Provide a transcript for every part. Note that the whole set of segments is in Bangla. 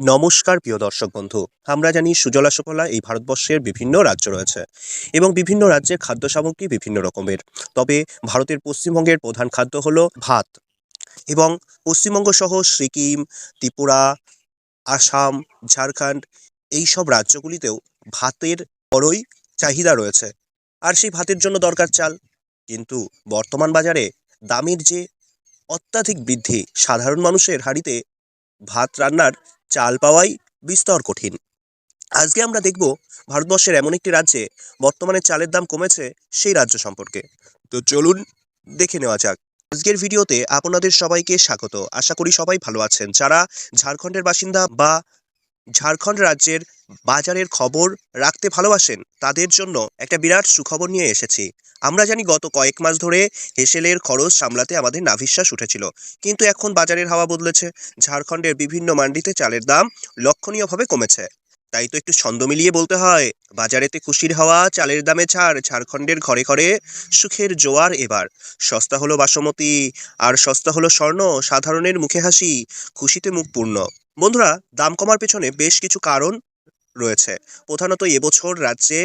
নমস্কার প্রিয় দর্শক বন্ধু। আমরা জানি সুজলা সুফলা এই ভারতবর্ষের বিভিন্ন রাজ্য রয়েছে এবং বিভিন্ন রাজ্যের খাদ্য সামগ্রী বিভিন্ন রকমের। তবে ভারতের পশ্চিমবঙ্গের প্রধান খাদ্য হলো ভাত এবং পশ্চিমবঙ্গ সহ সিকিম, ত্রিপুরা, আসাম, ঝাড়খণ্ড এই সব রাজ্যগুলিতেও ভাতের বড়ই চাহিদা রয়েছে। আর সেই ভাতের জন্য দরকার চাল। কিন্তু বর্তমান বাজারে দামের যে অত্যাধিক বৃদ্ধি, সাধারণ মানুষের হাঁড়িতে ভাত রান্নার চাল পাওয়াই বিস্তর কঠিন। আজকে আমরা দেখব ভারতবর্ষের এমন একটি রাজ্যে বর্তমানে চালের দাম কমেছে সেই রাজ্য সম্পর্কে। তো চলুন দেখে নেওয়া যাক। আজকের ভিডিওতে আপনাদের সবাইকে স্বাগত। আশা করি সবাই ভালো আছেন। যারা ঝাড়খণ্ডের বাসিন্দা বা ঝাড়খণ্ড রাজ্যের বাজারের খবর রাখতে ভালোবাসেন তাদের জন্য একটা বিরাট সুখবর নিয়ে এসেছি। আমরা জানি গত কয়েক মাস ধরে হেসেলের খরচ সামলাতে আমাদের নাভিশ্বাস উঠেছিল, কিন্তু এখন বাজারের হাওয়া বদলেছে। ঝাড়খণ্ডের বিভিন্ন মান্ডিতে চালের দাম লক্ষণীয়ভাবে কমেছে। তাই তো একটু ছন্দ মিলিয়ে বলতে হয়, বাজারেতে খুশির হাওয়া, চালের দামে ছাড়, ঝাড়খণ্ডের ঘরে ঘরে সুখের জোয়ার এবার। সস্তা হলো বাসমতি আর সস্তা হলো স্বর্ণ, সাধারণের মুখে হাসি, খুশিতে মুখ পূর্ণ। বন্ধুরা, দাম কমার পেছনে বেশ কিছু কারণ রয়েছে। প্রধানত এবছর রাজ্যে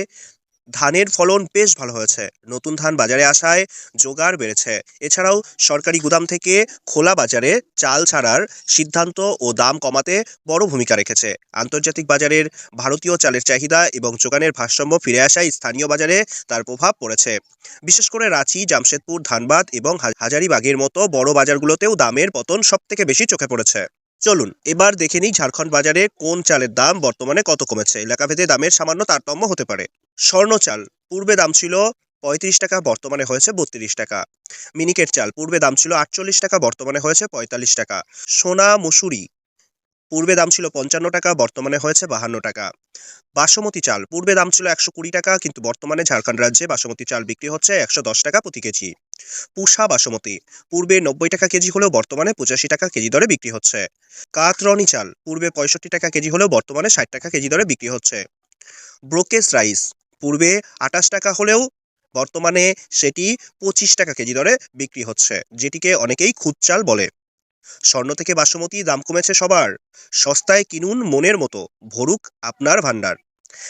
ধানের ফলন বেশ ভালো হয়েছে। নতুন ধান বাজারে আসায় জোগাড় বেড়েছে। এছাড়াও সরকারি গুদাম থেকে খোলা বাজারে চাল ছাড়ার সিদ্ধান্ত ও দাম কমাতে বড় ভূমিকা রেখেছে। আন্তর্জাতিক বাজারের ভারতীয় চালের চাহিদা এবং যোগানের ভারসাম্য ফিরে আসায় স্থানীয় বাজারে তার প্রভাব পড়েছে। বিশেষ করে রাঁচি, জামশেদপুর, ধানবাদ এবং হাজারিবাগের মতো বড় বাজারগুলোতেও দামের পতন সবথেকে বেশি চোখে পড়েছে। চলুন এবার দেখে নিই ঝাড়খণ্ড বাজারে কোন চালের দাম বর্তমানে কত কমেছে। এলাকাভেদে দামের সামান্য তারতম্য হতে পারে। স্বর্ণ চাল পূর্বে দাম ছিল ৩৫ টাকা, বর্তমানে হয়েছে ৩২ টাকা। মিনিকেট চাল পূর্বে দাম ছিল ৪৮ টাকা, বর্তমানে হয়েছে ৪৫ টাকা। সোনা মসুরি পূর্বে দাম ছিল ৫৫ টাকা, বর্তমানে হয়েছে ৫২ টাকা। বাসমতি চাল পূর্বে দাম ছিল ১২০ টাকা, কিন্তু বর্তমানে ঝাড়খণ্ড রাজ্যে বাসমতি চাল বিক্রি হচ্ছে ১১০ টাকা প্রতি কেজি। পুসা বাসমতি পূর্বে ৯০ টাকা কেজি হলেও বর্তমানে ৮৫ টাকা কেজি দরে বিক্রি হচ্ছে। কাতরনি চাল পূর্বে ৬৫ টাকা কেজি হলেও বর্তমানে ৬০ টাকা কেজি দরে বিক্রি হচ্ছে। ব্রোকেজ রাইস পূর্বে ২৮ টাকা হলেও বর্তমানে সেটি ২৫ টাকা কেজি দরে বিক্রি হচ্ছে, যেটিকে অনেকেই খুদ চাল বলে। স্বর্ণ থেকে বাসমতি দাম কমেছে সবার। সস্তায় কিনুন মনের মতো, ভরুক আপনার ভান্ডার।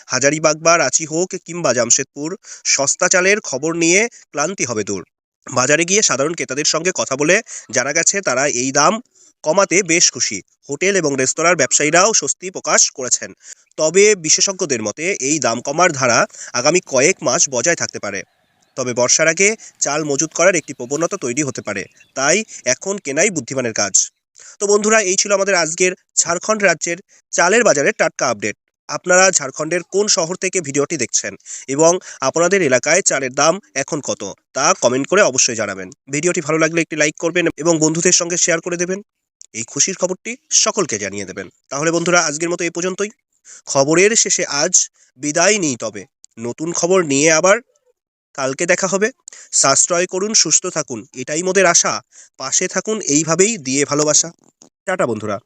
হাজারিবাগ বা রাঁচি হোক কিংবা জামশেদপুর, সস্তা চালের খবর নিয়ে ক্লান্তি হবে দূর। বাজারে গিয়ে সাধারণ ক্রেতাদের সঙ্গে কথা বলে জানা গেছে তারা এই দাম কমাতে বেশ খুশি। হোটেল এবং রেস্তোরাঁর ব্যবসায়ীরাও স্বস্তি প্রকাশ করেছেন। তবে বিশেষজ্ঞদের মতে এই দাম কমার ধারা আগামী কয়েক মাস বজায় থাকতে পারে। তবে বর্ষার আগে চাল মজুত করার একটি প্রবণতা তৈরি হতে পারে, তাই এখন কেনাই বুদ্ধিমানের কাজ। তো বন্ধুরা, এই ছিল আমাদের আজকের ঝাড়খণ্ড রাজ্যের চালের বাজারের টাটকা আপডেট। আপনারা ঝাড়খণ্ডের কোন শহর থেকে ভিডিওটি দেখছেন এবং আপনাদের এলাকায় চালের দাম এখন কত তা কমেন্ট করে অবশ্যই জানাবেন। ভিডিওটি ভালো লাগলে একটি লাইক করবেন এবং বন্ধুদের সঙ্গে শেয়ার করে দেবেন। এই খুশির খবরটি সকলকে জানিয়ে দেবেন। তাহলে বন্ধুরা, আজকের মতো এই পর্যন্তই। খবরের শেষে আজ বিদায় নিই, তবে নতুন খবর নিয়ে আবার কালকে দেখা হবে। সাশ্রয় করুন, সুস্থ থাকুন, এটাই মোদের আশা। পাশে থাকুন এইভাবেই দিয়ে ভালোবাসা। টাটা বন্ধুরা।